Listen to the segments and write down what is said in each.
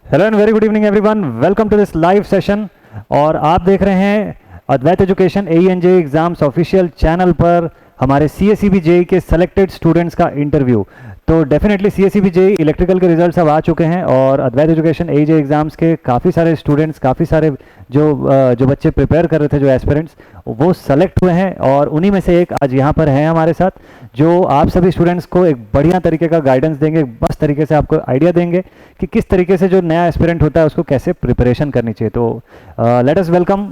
Hello and very good evening everyone, welcome to this live session. और आप देख रहे हैं Advait Education AENJ exams official channel पर हमारे CSEB जेई के सेलेक्टेड स्टूडेंट्स का इंटरव्यू। तो डेफिनेटली CSEB जेई इलेक्ट्रिकल के रिजल्ट्स अब आ चुके हैं और अद्वैत एजुकेशन AEJ एग्जाम्स के काफ़ी सारे स्टूडेंट्स, काफ़ी सारे जो बच्चे प्रिपेयर कर रहे थे, जो एस्पिरेंट्स, वो सेलेक्ट हुए हैं और उन्हीं में से एक आज यहाँ पर हैं हमारे साथ, जो आप सभी स्टूडेंट्स को एक बढ़िया तरीके का गाइडेंस देंगे, बस तरीके से आपको आइडिया देंगे कि किस तरीके से जो नया एस्पिरेंट होता है उसको कैसे प्रिपरेशन करनी चाहिए। तो let us welcome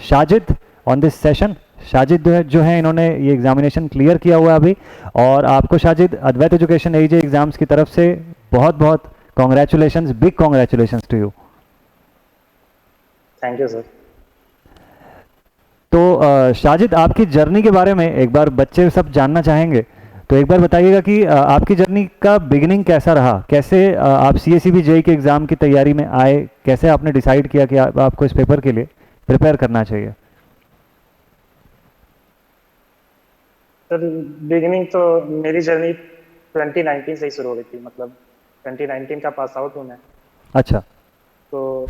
Shajid on this session. Shajid जो है इन्होंने ये एग्जामिनेशन क्लियर किया हुआ है अभी, और आपको Shajid Advait education AEJ exams की तरफ से बहुत बहुत congratulations, big congratulations to you. Thank you sir. तो शाजिद, आपकी जर्नी के बारे में एक बार बच्चे सब जानना चाहेंगे, तो एक बार बताइएगा कि आपकी जर्नी का बिगिनिंग कैसा रहा, कैसे आप CSEB जेई के एग्ज़ाम की तैयारी में आए, कैसे आपने डिसाइड किया कि आपको इस पेपर के लिए प्रिपेयर करना चाहिए। सर बिगिनिंग तो मेरी जर्नी 2019 से ही शुरू हो गई थी, मतलब 2019 का पास आउट हूँ मैं। अच्छा। तो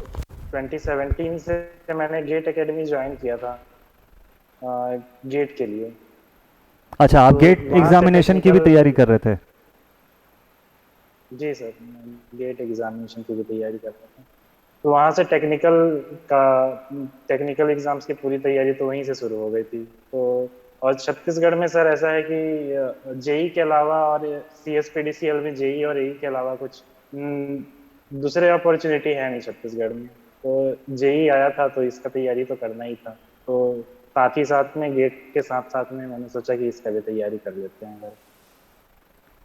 2017 से मैंने गेट एकेडमी ज्वाइन किया था गेट के लिए। अच्छा, आप तो गेट वहाँ से एग्जामिनेशन की भी टेक्निकल, तैयारी कर रहे थे। जी सर, गेट एग्जामिनेशन की भी तैयारी कर रहा था। तो वहाँ से टेक्निकल एग्जाम्स की पूरी तैयारी तो वहीं से शुरू हो गई थी। तो और छत्तीसगढ़ में सर ऐसा है कि जेई के अलावा और CSPDCL में जेई और एई के अलावा कुछ दूसरे अपॉर्चुनिटी है नहीं छत्तीसगढ़ में। तो जेई आया था तो इसका तैयारी तो करना ही था। तो साथ ही साथ में गेट के साथ साथ में मैंने सोचा कि इसका भी तैयारी कर लेते हैं अगर।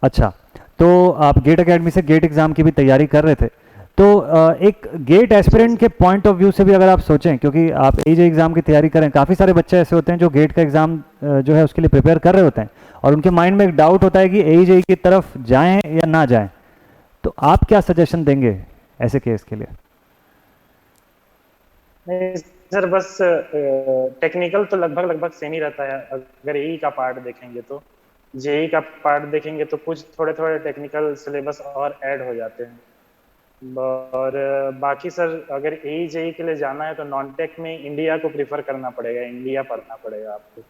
अच्छा, तो आप गेट एकेडमी से गेट एग्ज़ाम की भी तैयारी कर रहे थे, तो एक गेट एस्पिरेंट के पॉइंट ऑफ व्यू से भी अगर आप सोचें, क्योंकि आप AEJ एग्ज़ाम की तैयारी करें, काफ़ी सारे बच्चे ऐसे होते हैं जो गेट का एग्ज़ाम जो है उसके लिए प्रिपेयर कर रहे होते हैं और उनके माइंड में एक डाउट होता है कि AEJ की तरफ जाएं या ना जाएं। तो आप क्या सजेशन देंगे ऐसे केस के लिए। नहीं सर, बस टेक्निकल तो लगभग लगभग सेम ही रहता है। अगर एई का पार्ट देखेंगे तो जेई का पार्ट देखेंगे तो कुछ थोड़े थोड़े टेक्निकल सिलेबस और ऐड हो जाते हैं। और बाकी सर अगर एई जेई के लिए जाना है तो नॉन टेक में इंडिया को प्रिफर करना पड़ेगा, इंडिया पढ़ना पड़ेगा आपको।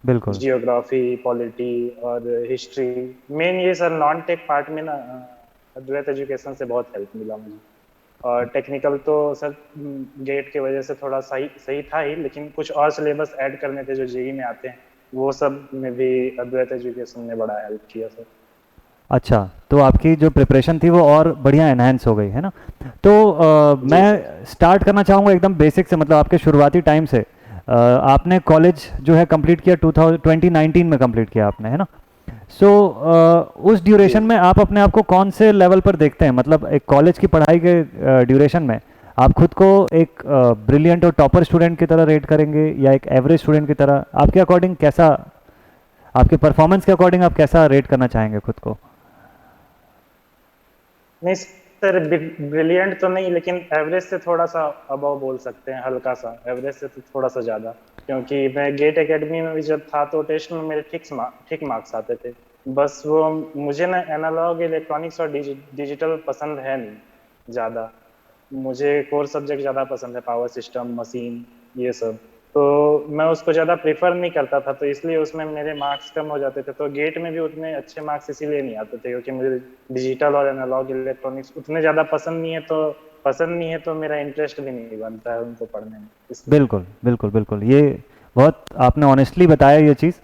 बिल्कुल। जियोग्राफी, पॉलिटी और हिस्ट्री, मेन ये सर नॉन टेक पार्ट में ना अद्वैत एजुकेशन से बहुत हेल्प मिला मुझे। और टेक्निकल तो सर गेट की वजह से थोड़ा सही सही था ही, लेकिन कुछ और सिलेबस ऐड करने थे जो जेई में आते हैं, वो सब में भी अद्वैत एजुकेशन ने बड़ा हेल्प किया सर। अच्छा, तो आपकी जो प्रिपरेशन थी वो और बढ़िया एनहांस हो गई है ना। तो मैं स्टार्ट करना चाहूँगा एकदम बेसिक से, मतलब आपके शुरुआती टाइम से। आपने कॉलेज जो है कंप्लीट किया 2019 में कंप्लीट किया आपने, है ना। सो उस ड्यूरेशन में आप अपने आप को कौन से लेवल पर देखते हैं, मतलब एक कॉलेज की पढ़ाई के ड्यूरेशन में आप खुद को एक ब्रिलियंट और टॉपर स्टूडेंट की तरह रेट करेंगे या एक एवरेज स्टूडेंट की तरह, आपके अकॉर्डिंग कैसा, आपके परफॉर्मेंस के अकॉर्डिंग आप कैसा रेट करना चाहेंगे खुद को। नहीं सर, ब्रिलियंट तो नहीं, लेकिन एवरेज से थोड़ा सा अबव बोल सकते हैं, हल्का सा एवरेज से तो थोड़ा सा ज़्यादा। क्योंकि मैं गेट एकेडमी में भी जब था तो टेस्ट में मेरे ठीक मार्क्स आते थे। बस वो मुझे ना एनालॉग इलेक्ट्रॉनिक्स और डिजिटल पसंद है नहीं ज़्यादा। मुझे कोर सब्जेक्ट ज़्यादा पसंद है, पावर सिस्टम, मशीन, ये सब। तो मैं उसको ज़्यादा प्रेफर नहीं करता था, तो इसलिए उसमें मेरे मार्क्स कम हो जाते थे। तो गेट में भी उतने अच्छे मार्क्स इसीलिए नहीं आते थे क्योंकि मुझे डिजिटल और एनालॉग इलेक्ट्रॉनिक्स उतने ज़्यादा पसंद नहीं है, तो मेरा इंटरेस्ट भी नहीं बनता है उनको पढ़ने में, इसलिए। बिल्कुल बिल्कुल बिल्कुल, ये बहुत आपने ऑनेस्टली बताया ये चीज़।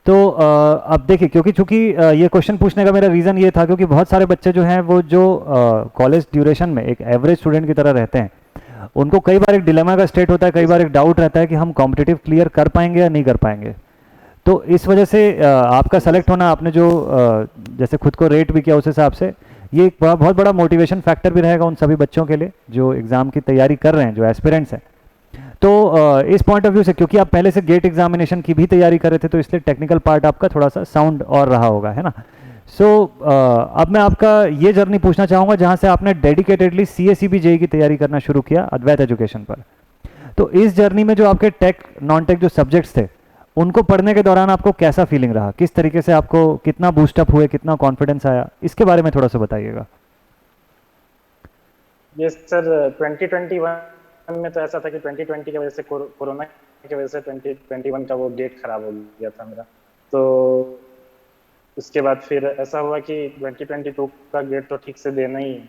तो अब देखिए, क्योंकि चूंकि ये क्वेश्चन पूछने का मेरा रीज़न ये था क्योंकि बहुत सारे बच्चे जो हैं वो जो कॉलेज ड्यूरेशन में एक एवरेज स्टूडेंट की तरह रहते हैं, उनको कई बार एक डिलेमा का स्टेट होता है, कई बार एक डाउट रहता है कि हम कॉम्पिटिटिव क्लियर कर पाएंगे या नहीं कर पाएंगे। तो इस वजह से आपका सेलेक्ट होना, आपने जो जैसे खुद को रेट भी किया उस हिसाब से, ये एक बहुत बड़ा मोटिवेशन फैक्टर भी रहेगा उन सभी बच्चों के लिए जो एग्ज़ाम की तैयारी कर रहे हैं, जो एस्पिरेंट्स हैं। तो इस पॉइंट ऑफ व्यू से, क्योंकि आप पहले से गेट एग्जामिनेशन की भी तैयारी कर रहे थे, तो इसलिए टेक्निकल पार्ट आपका थोड़ा सा साउंड और रहा होगा, है ना। सो अब मैं आपका ये जर्नी पूछना चाहूँगा जहाँ से आपने डेडिकेटेडली CSEB जेई की तैयारी करना शुरू किया अद्वैत एजुकेशन पर। तो इस जर्नी में जो आपके टेक नॉन टेक जो सब्जेक्ट्स थे, उनको पढ़ने के दौरान आपको कैसा फीलिंग रहा, किस तरीके से आपको कितना बूस्टअप हुए, कितना कॉन्फिडेंस आया, इसके बारे में थोड़ा सा बताइएगा। ये सर 2021 में तो ऐसा था कि 2020 की वजह से कोरोना की वजह से 2021 का वो डेट खराब हो गया था मेरा। तो उसके बाद फिर ऐसा हुआ कि 2022 का गेट तो ठीक से देना ही है।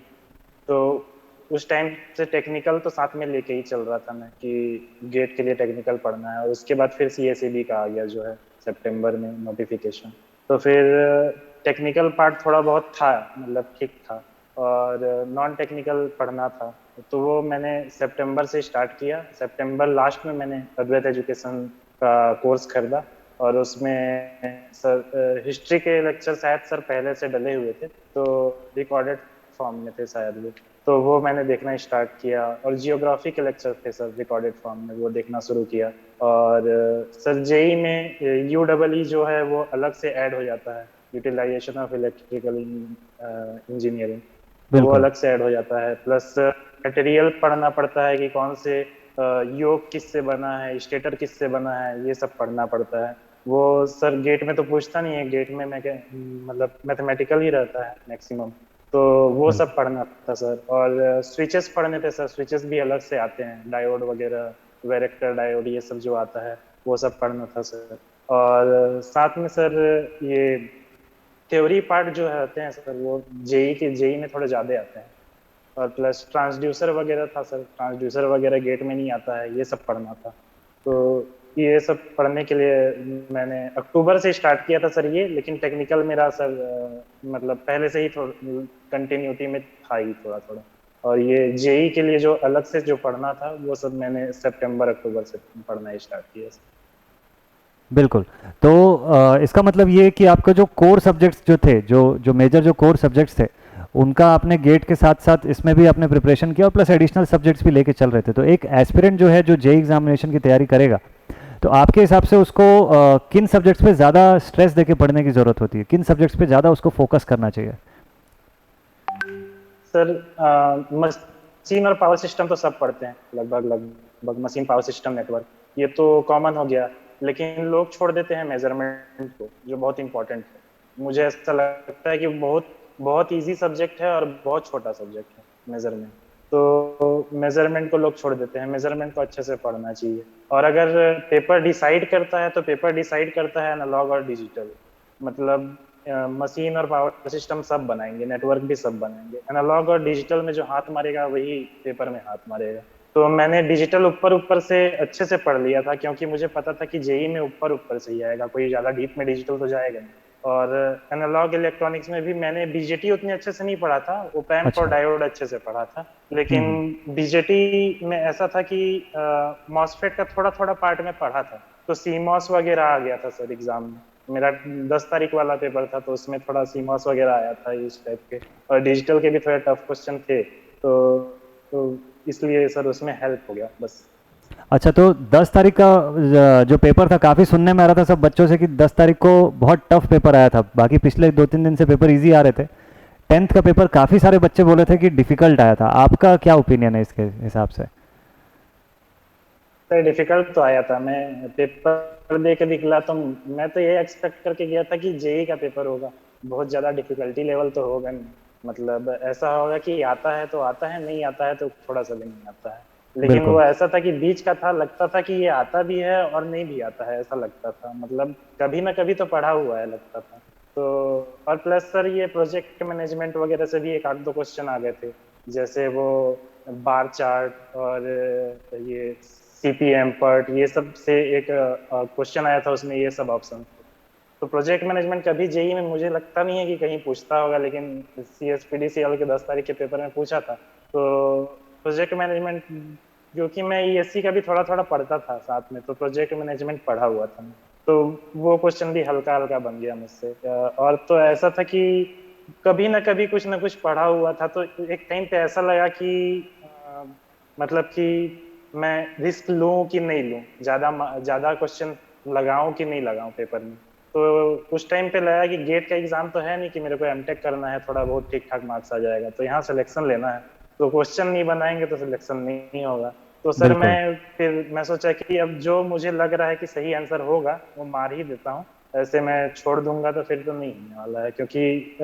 तो उस टाइम से टेक्निकल तो साथ में लेके ही चल रहा था मैं कि गेट के लिए टेक्निकल पढ़ना है, और उसके बाद फिर सीएसईबी का आ गया जो है सितंबर में नोटिफिकेशन। तो फिर टेक्निकल पार्ट थोड़ा बहुत था, मतलब ठीक था, और नॉन टेक्निकल पढ़ना था। तो वो मैंने सितंबर से स्टार्ट किया। सितंबर लास्ट में मैंने अद्वैत एजुकेशन का कोर्स खरीदा, और उसमें सर हिस्ट्री के लेक्चर शायद सर पहले से डले हुए थे, तो रिकॉर्डेड फॉर्म में थे शायद वो। तो वो मैंने देखना स्टार्ट किया, और जियोग्राफी के लेक्चर थे सर रिकॉर्डेड फॉर्म में, वो देखना शुरू किया। और सर जेई में यू डबल ई जो है वो अलग से ऐड हो जाता है, यूटिलाइजेशन ऑफ इलेक्ट्रिकल इंजीनियरिंग। तो वो बिल्कुल। अलग से ऐड हो जाता है, प्लस मटेरियल पढ़ना पड़ता है कि कौन से योग किससे बना है, स्टेटर किससे बना है, ये सब पढ़ना पड़ता है। वो सर गेट में तो पूछता नहीं है, गेट में मैं मतलब मैथमेटिकल ही रहता है मैक्सिमम। तो वो बिल्कुल। सब पढ़ना था सर। और स्विचेस पढ़ने थे सर, स्विचेस भी अलग से आते हैं, डायोड वगैरह, वेरेक्टर डायोड, ये सब जो आता है वो सब पढ़ना था सर। और साथ में सर ये थ्योरी पार्ट जो होते हैं सर वो जेई में थोड़े ज्यादा आते हैं। और प्लस ट्रांसड्यूसर वगैरह था सर, ट्रांसड्यूसर वगैरह गेट में नहीं आता है, ये सब पढ़ना था। तो ये सब पढ़ने के लिए मैंने अक्टूबर से स्टार्ट किया था सर ये, लेकिन टेक्निकल मेरा सर मतलब पहले से ही थोड़ा कंटिन्यूटी में था ही थोड़ा थोड़ा। और ये जेई के लिए जो अलग से जो पढ़ना था वो सब मैंने सितंबर अक्टूबर से पढ़ना स्टार्ट किया सर। बिल्कुल। तो इसका मतलब ये है कि आपका जो कोर सब्जेक्ट्स जो थे, जो जो मेजर जो कोर सब्जेक्ट्स थे, उनका आपने गेट के साथ साथ इसमें भी आपने प्रिपरेशन किया और प्लस एडिशनल सब्जेक्ट्स भी लेके चल रहे थे। तो एक एस्पिरेंट जो है जो जेई एग्जामिनेशन की तैयारी करेगा, तो आपके हिसाब से उसको किन सब्जेक्ट्स पे ज़्यादा स्ट्रेस देके पढ़ने की ज़रूरत होती है, किन सब्जेक्ट्स पे ज़्यादा उसको फोकस करना चाहिए? सर मशीन और पावर सिस्टम तो सब पढ़ते हैं लगभग लगभग, मशीन पावर सिस्टम नेटवर्क ये तो कॉमन हो गया। लेकिन लोग छोड़ देते हैं मेजरमेंट को, जो बहुत इंपॉर्टेंट है। मुझे ऐसा लगता है कि बहुत बहुत इजी सब्जेक्ट है और बहुत छोटा सब्जेक्ट है मेजरमेंट। तो मेजरमेंट को लोग छोड़ देते हैं, मेजरमेंट को अच्छे से पढ़ना चाहिए। और अगर पेपर डिसाइड करता है तो पेपर डिसाइड करता है एनालॉग और डिजिटल। मतलब मशीन और पावर सिस्टम सब बनाएंगे, नेटवर्क भी सब बनाएंगे, एनालॉग और डिजिटल में जो हाथ मारेगा वही पेपर में हाथ मारेगा। तो मैंने डिजिटल ऊपर ऊपर से अच्छे से पढ़ लिया था, क्योंकि मुझे पता था कि जेई में ऊपर ऊपर से ही आएगा, कोई ज्यादा डीप में डिजिटल तो जाएगा नहीं। और एनालॉग इलेक्ट्रॉनिक्स में भी मैंने बीजेटी उतने अच्छे से नहीं पढ़ा था, ओपैम्प और अच्छा। डायोड अच्छे से पढ़ा था। लेकिन हम्म। बीजेटी में ऐसा था कि मॉसफेट का थोड़ा थोड़ा पार्ट में पढ़ा था, तो सीमॉस वगैरह आ गया था सर एग्जाम में। मेरा 10 तारीख वाला पेपर था, तो उसमें थोड़ा सीमॉस वगैरह आया था इस टाइप के, और डिजिटल के भी थोड़े टफ क्वेश्चन थे। तो इसलिए सर उसमें हेल्प हो गया बस। अच्छा, तो 10 तारीख का जो पेपर था, काफ़ी सुनने में आ रहा था सब बच्चों से कि 10 तारीख को बहुत टफ पेपर आया था, बाकी पिछले 2-3 दिन से पेपर इजी आ रहे थे। 10th का पेपर काफ़ी सारे बच्चे बोले थे कि डिफ़िकल्ट आया था। आपका क्या ओपिनियन है इसके हिसाब से? सर डिफिकल्ट तो आया था, मैं पेपर दे के निकला तो मैं तो ये एक्सपेक्ट करके गया था कि जेई का पेपर होगा, बहुत ज्यादा डिफिकल्टी लेवल तो होगा नहीं। मतलब ऐसा होगा कि आता है तो आता है, नहीं आता है तो थोड़ा सा भी नहीं आता है। लेकिन बिल्कुल। वो ऐसा था कि बीच का था, लगता था कि ये आता भी है और नहीं भी आता है, ऐसा लगता था। मतलब कभी ना कभी तो पढ़ा हुआ है लगता था। तो और प्लस सर ये प्रोजेक्ट मैनेजमेंट वगैरह से भी एक आध दो क्वेश्चन आ गए थे, जैसे वो बार चार्ट और ये सीपीएम पार्ट, ये सब से एक क्वेश्चन आया था, उसमें ये सब ऑप्शन थे। तो प्रोजेक्ट मैनेजमेंट कभी जेई में मुझे लगता नहीं है कि कहीं पूछता होगा, लेकिन सीएसपीडीसीएल के 10 तारीख के पेपर में पूछा था। तो प्रोजेक्ट मैनेजमेंट, क्योंकि मैं ईएससी का भी थोड़ा थोड़ा पढ़ता था साथ में, तो प्रोजेक्ट मैनेजमेंट पढ़ा हुआ था मैं। तो वो क्वेश्चन भी हल्का हल्का बन गया मुझसे। और तो ऐसा था कि कभी ना कुछ पढ़ा हुआ था, तो एक टाइम पे ऐसा लगा कि मतलब कि मैं रिस्क लूं कि नहीं लूं, ज्यादा ज्यादा क्वेश्चन लगाऊं कि नहीं लगाऊं पेपर में। तो उस टाइम पे लगा कि गेट का एग्जाम तो है नहीं कि मेरे को एमटेक करना है, थोड़ा बहुत ठीक ठाक मार्क्स आ जाएगा, तो यहाँ सिलेक्शन लेना है। तो क्वेश्चन नहीं बनाएंगे तो सिलेक्शन नहीं होगा। तो सर बिल्कुल। मैं फिर मैं सोचा कि अब जो मुझे लग रहा है कि सही आंसर होगा वो मार ही देता हूँ। ऐसे मैं छोड़ दूंगा तो फिर तो नहीं होने वाला है, क्योंकि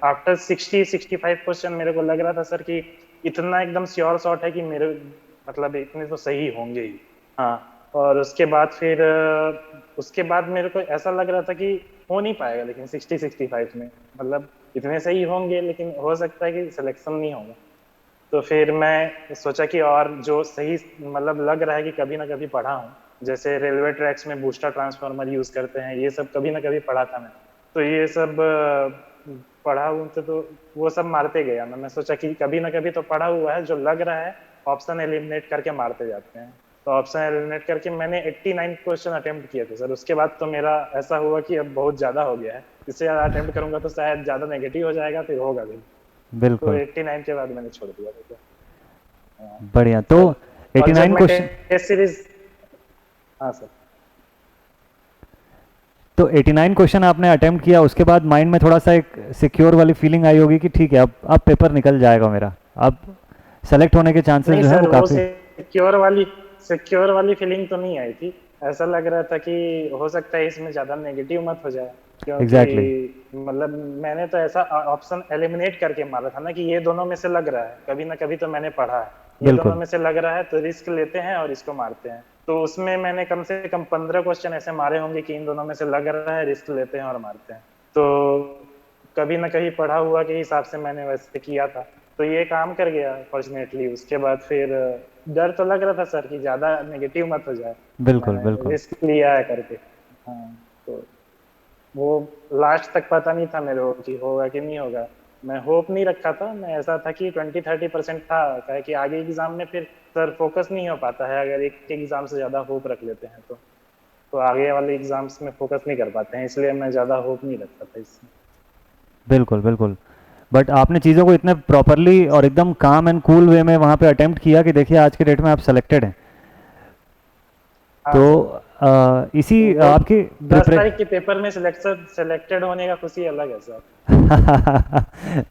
आफ्टर 60-65 क्वेश्चन मेरे को लग रहा था सर कि इतना एकदम श्योर शॉट है कि मेरे मतलब इतने तो सही होंगे ही। हाँ, और उसके बाद फिर उसके बाद मेरे को ऐसा लग रहा था कि हो नहीं पाएगा, लेकिन 60-65 में मतलब इतने सही होंगे, लेकिन हो सकता है कि सिलेक्शन नहीं होगा। तो फिर मैं सोचा कि और जो सही मतलब लग रहा है कि कभी ना कभी पढ़ा हूँ, जैसे रेलवे ट्रैक्स में बूस्टर ट्रांसफार्मर यूज करते हैं, ये सब कभी ना कभी पढ़ा था मैं। तो ये सब पढ़ा हूँ तो वो सब मारते गया मैं सोचा कि कभी ना कभी तो पढ़ा हुआ है, जो लग रहा है ऑप्शन एलिमिनेट करके मारते जाते हैं। तो ऑप्शन एलिमिनेट करके मैंने 89 क्वेश्चन अटेम्प्ट किए थे सर। उसके बाद तो मेरा ऐसा हुआ कि अब बहुत ज्यादा हो गया है, इससे ज्यादा अटेम्प्ट करूंगा तो शायद ज्यादा नेगेटिव हो जाएगा, फिर होगा भी। तो बिल्कुल। 89 के बाद मैंने छोड़ दिया था। हाँ बढ़िया। तो सर। और जब 89 मैं क्वेश्चन, टेस्ट सीरीज, हाँ सर। तो 89 क्वेश्चन आपने अटेम्प्ट किया, उसके बाद माइंड में थोड़ा सा एक सिक्योर वाली फीलिंग आई होगी कि ठीक है अब पेपर निकल जाएगा मेरा, अब सेलेक्ट होने के चांसेस नहीं जो है वो सर, वो काफ़ी। सिक्योर वाली फीलिंग तो नहीं आई थी। ऐसा लग रहा था कि हो सकता है इसमें ज्यादा नेगेटिव मत हो जाए, क्योंकि एग्जैक्टली exactly, मतलब मैंने तो ऐसा ऑप्शन एलिमिनेट करके मारा था ना कि ये दोनों में से लग रहा है, कभी ना कभी तो मैंने पढ़ा है, ये दोनों बिल्कुल में से लग रहा है तो रिस्क लेते हैं और इसको मारते हैं। तो उसमें मैंने कम से कम 15 क्वेश्चन ऐसे मारे होंगे कि इन दोनों में से लग रहा है, रिस्क लेते हैं और मारते हैं। तो कभी ना कभी पढ़ा हुआ के हिसाब से मैंने वैसे किया था, तो ये काम कर गया फॉर्चुनेटली। उसके बाद फिर डर तो लग रहा था सर कि ज्यादा नेगेटिव मत हो जाए, तो बिल्कुल मैंने बिल्कुल। रिस्क लिया है करके। हाँ, तो वो लास्ट तक पता नहीं था मेरे को कि होगा कि नहीं होगा। मैं होप नहीं रखा था, मैं ऐसा था कि 20-30% था, क्या है कि आगे एग्जाम में फिर सर फोकस नहीं हो पाता है अगर एक एग्जाम से ज्यादा होप रख लेते हैं तो आगे वाले एग्जाम्स में फोकस नहीं कर पाते हैं, इसलिए मैं ज्यादा होप नहीं रखता था इसमें। बिल्कुल बिल्कुल। बट आपने चीज़ों को इतने प्रॉपरली और एकदम काम एंड कूल वे में वहाँ पे अटेम्प्ट किया कि देखिए आज के डेट में आप सेलेक्टेड हैं। हाँ तो सर। इसी वो आपकी 10 तारीख के पेपर में सिलेक्टेड होने का खुशी अलग है सर।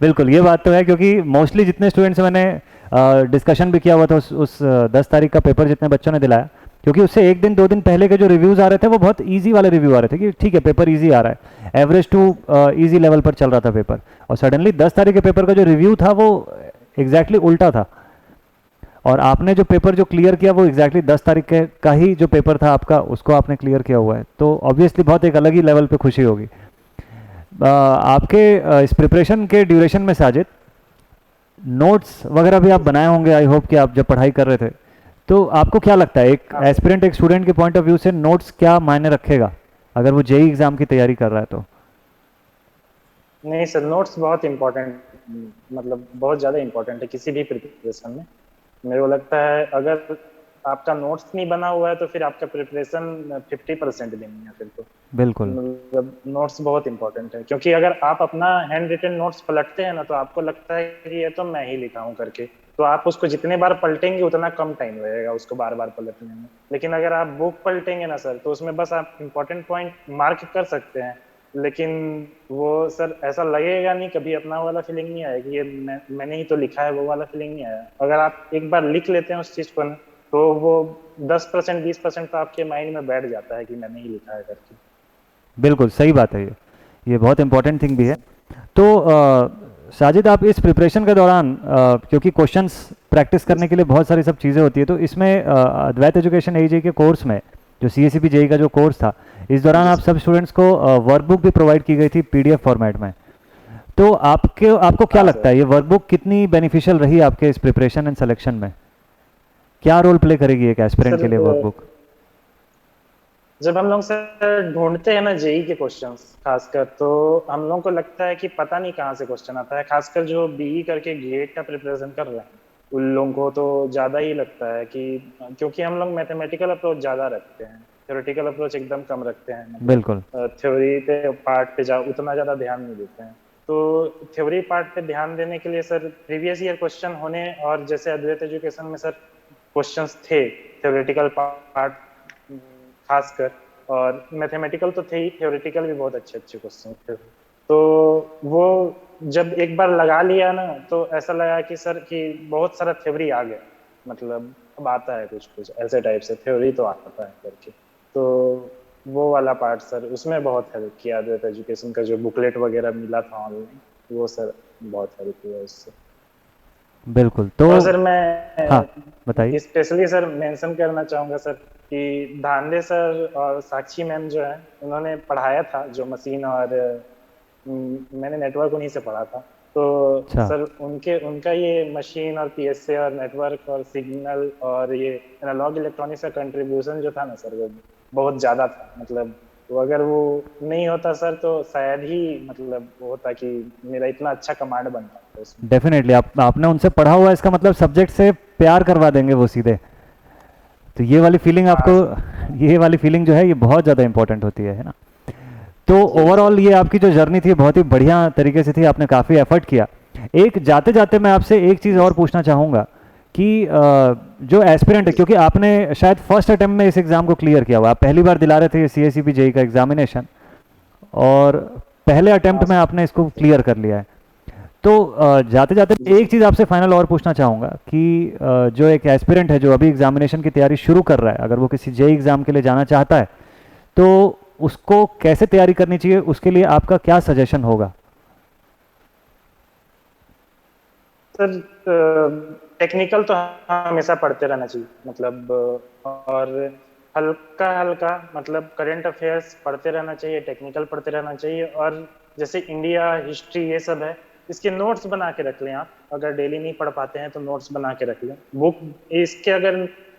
बिल्कुल ये बात तो है, क्योंकि मोस्टली जितने स्टूडेंट्स से मैंने डिस्कशन भी किया हुआ था उस 10 तारीख का पेपर जितने बच्चों ने दिलाया, क्योंकि उससे एक दिन दो दिन पहले के जो रिव्यूज़ आ रहे थे वो बहुत इजी वाले रिव्यू आ रहे थे कि ठीक है पेपर इजी आ रहा है, एवरेज टू इजी लेवल पर चल रहा था पेपर। और सडनली 10 तारीख के पेपर का जो रिव्यू था वो एग्जैक्टली उल्टा था। और आपने जो पेपर जो क्लियर किया वो एग्जैक्टली 10 तारीख के का ही जो पेपर था आपका, उसको आपने क्लियर किया हुआ है, तो ऑब्वियसली बहुत एक अलग ही लेवल पे खुशी होगी। आपके इस प्रिपरेशन के ड्यूरेशन में साजिद, नोट्स वगैरह भी आप बनाए होंगे आई होप कि आप जब पढ़ाई कर रहे थे, तो आपको क्या लगता है एक हाँ सर। एस्पिरेंट एक स्टूडेंट के पॉइंट ऑफ व्यू से नोट्स क्या मायने रखेगा अगर वो जेई एग्जाम की तैयारी कर रहा है तो? नहीं सर, नोट्स बहुत इम्पोर्टेंट, मतलब बहुत ज़्यादा इम्पोर्टेंट है किसी भी प्रिपरेशन में। मेरे को लगता है अगर आपका नोट्स नहीं बना हुआ है तो फिर आपका प्रिपरेशन 50% भी नहीं है फिर तो। बिल्कुल मतलब नोट्स बहुत इंपॉर्टेंट है, क्योंकि अगर आप अपना हैंड रिटन नोट्स पलटते हैं ना तो आपको लगता है कि ये तो मैं ही लिखा हूँ करके, तो आप उसको जितने बार पलटेंगे उतना कम टाइम लगेगा उसको बार बार पलटने में। लेकिन अगर आप बुक पलटेंगे ना सर, तो उसमें बस आप इंपॉर्टेंट पॉइंट मार्क कर सकते हैं, लेकिन वो सर ऐसा लगेगा नहीं, कभी अपना वाला फीलिंग नहीं आएगा कि ये मैंने ही तो लिखा है, वो वाला फीलिंग नहीं आया। अगर आप एक बार लिख लेते हैं उस चीज को ना, तो वो 10% 20% तो आपके माइंड में बैठ जाता है कि मैंने ही लिखा है करके। बिल्कुल सही बात है ये बहुत इंपॉर्टेंट थिंग भी है। तो साजिद आप इस प्रिपरेशन के दौरान क्योंकि क्वेश्चंस प्रैक्टिस करने के लिए बहुत सारी सब चीज़ें होती है, तो इसमें अद्वैत एजुकेशन एजे के कोर्स में जो C S C P JE का जो कोर्स था, इस दौरान जी आप सर। सब स्टूडेंट्स को वर्कबुक भी प्रोवाइड की गई थी पीडीएफ फॉर्मेट में। तो आपको क्या हाँ लगता सर। है ये वर्कबुक कितनी बेनिफिशियल रही आपके इस प्रिपरेशन एंड सिलेक्शन में? क्या रोल प्ले करेगी एक एस्पिरेंट सर के लिए वर्कबुक? जब हम लोग सर ढूंढते हैं ना जेई के क्वेश्चंस खासकर, तो हम लोग को लगता है कि पता नहीं कहाँ से क्वेश्चन आता है, खासकर जो बीई करके गेट का प्रिपरेशन कर रहे हैं उन लोगों को तो ज्यादा ही लगता है कि, क्योंकि हम लोग मैथमेटिकल अप्रोच ज्यादा रखते हैं, थ्योरेटिकल अप्रोच एकदम कम रखते हैं, मतलब बिल्कुल थ्योरी पे पार्ट पे जा उतना ज्यादा ध्यान नहीं देते हैं। तो थ्योरी पार्ट पे ध्यान देने के लिए सर प्रीवियस ईयर क्वेश्चन होने, और जैसे अद्वैत एजुकेशन में सर क्वेश्चंस थे थ्योरेटिकल पार्ट खासकर, और मैथमेटिकल तो थे ही, थ्योरेटिकल भी बहुत अच्छे अच्छे क्वेश्चन थे। तो वो जब एक बार लगा लिया ना, तो ऐसा लगा कि सर कि बहुत सारा थ्योरी आ गया, मतलब अब आता है कुछ कुछ ऐसे टाइप से थ्योरी तो आता है करके। तो वो वाला पार्ट सर, उसमें बहुत हेल्प किया अद्वैत एजुकेशन का, जो बुकलेट वगैरह मिला था ऑनलाइन, वो सर बहुत हेल्प हुआ उससे। बिल्कुल। तो और सर हाँ, बताइए। मैं स्पेशली सर मेंशन करना चाहूँगा सर कि धांधे सर और साक्षी मैम जो है, उन्होंने पढ़ाया था जो मशीन और मैंने नेटवर्क उन्हीं से पढ़ा था। तो अच्छा। सर उनके उनका ये मशीन और पीएसए और नेटवर्क और सिग्नल और ये एनालॉग इलेक्ट्रॉनिक्स का कंट्रीब्यूशन जो था ना सर, वो बहुत ज़्यादा था। मतलब वो अगर वो नहीं होता सर तो शायद ही मतलब वो होता कि मेरा इतना अच्छा कमांड बन पाता उसमें। डेफिनेटली आपने उनसे पढ़ा हुआ है, इसका मतलब सब्जेक्ट से प्यार करवा देंगे वो सीधे। तो ये वाली फीलिंग आपको, हाँ सर। हाँ ये वाली फीलिंग जो है ये बहुत ज़्यादा इंपॉर्टेंट होती है ना। तो जी ओवरऑल सर। ये आपकी जो जर्नी थी बहुत ही बढ़िया तरीके से थी, आपने काफ़ी एफर्ट किया। एक जाते जाते मैं आपसे एक चीज़ जी और सर। पूछना चाहूँगा कि जो एस्पिरेंट है, जी क्योंकि आपने शायद फर्स्ट अटेम्प्ट में इस एग्ज़ाम को क्लियर किया हुआ, आप पहली बार दिला रहे थे C S C B JE का एग्जामिनेशन, और पहले हाँ अटेम्प्ट में आपने इसको सर। क्लियर कर लिया है। तो जाते जाते जी एक सर। चीज़ आपसे फाइनल और पूछना चाहूँगा कि जो एक एस्पिरेंट है जो अभी एग्जामिनेशन की तैयारी शुरू कर रहा है, अगर वो किसी जेई एग्ज़ाम के लिए जाना चाहता है, तो उसको कैसे तैयारी करनी चाहिए, उसके लिए आपका क्या सजेशन होगा? सर टेक्निकल तो हमेशा पढ़ते रहना चाहिए, मतलब और हल्का हल्का मतलब करंट अफेयर्स पढ़ते रहना चाहिए, टेक्निकल पढ़ते रहना चाहिए। और जैसे इंडिया हिस्ट्री ये सब है, इसके नोट्स बना के रख लें आप। अगर डेली नहीं पढ़ पाते हैं तो नोट्स बना के रख लें। बुक इसके अगर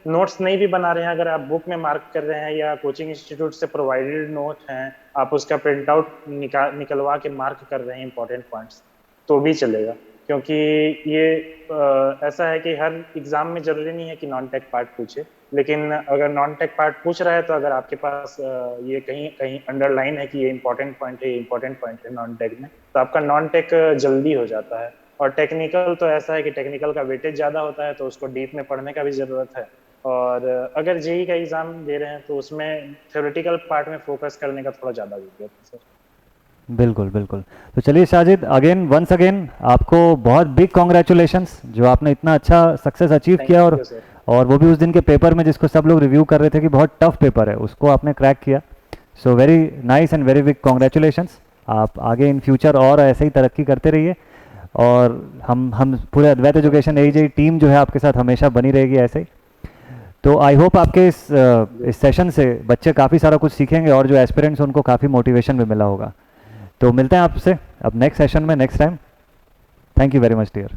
नोट्स नहीं भी बना रहे हैं, अगर आप बुक में मार्क कर रहे हैं या कोचिंग इंस्टीट्यूट से प्रोवाइडेड नोट हैं, आप उसका प्रिंट आउट निकलवा के मार्क कर रहे हैं इंपॉर्टेंट पॉइंट्स, तो भी चलेगा। क्योंकि ये ऐसा है कि हर एग्जाम में जरूरी नहीं है कि नॉन टेक पार्ट पूछे, लेकिन अगर नॉन टेक पार्ट पूछ रहा है तो अगर आपके पास ये कहीं कहीं अंडरलाइन है कि ये इंपॉर्टेंट पॉइंट है, ये इंपॉर्टेंट पॉइंट है नॉन टेक में, तो आपका नॉन टेक जल्दी हो जाता है। और टेक्निकल तो ऐसा है कि टेक्निकल का वेटेज ज्यादा होता है, तो उसको डीप में पढ़ने का भी जरूरत है। और अगर जेई का एग्जाम दे रहे हैं तो उसमें थ्योरेटिकल पार्ट में फोकस करने का थोड़ा ज्यादा जरूरत है सर। बिल्कुल बिल्कुल। तो चलिए साजिद, अगेन वंस अगेन आपको बहुत बिग कॉन्ग्रेचुलेशंस, जो आपने इतना अच्छा सक्सेस अचीव थैंक किया, यू सर। और वो भी उस दिन के पेपर में जिसको सब लोग रिव्यू कर रहे थे कि बहुत टफ पेपर है, उसको आपने क्रैक किया। So very nice and very big congratulations. आप आगे इन फ्यूचर और ऐसे ही तरक्की करते रहिए, और हम पूरे अद्वैत एजुकेशन थैंक यू एज सर। टीम जो है आपके साथ हमेशा बनी रहेगी ऐसे ही। तो आई होप आपके जी इस सेशन से बच्चे काफ़ी सारा कुछ सीखेंगे, और जो एस्पिरेंट्स उनको काफ़ी मोटिवेशन भी मिला होगा। तो मिलते हैं आपसे अब नेक्स्ट सेशन में next time. Thank you very much dear.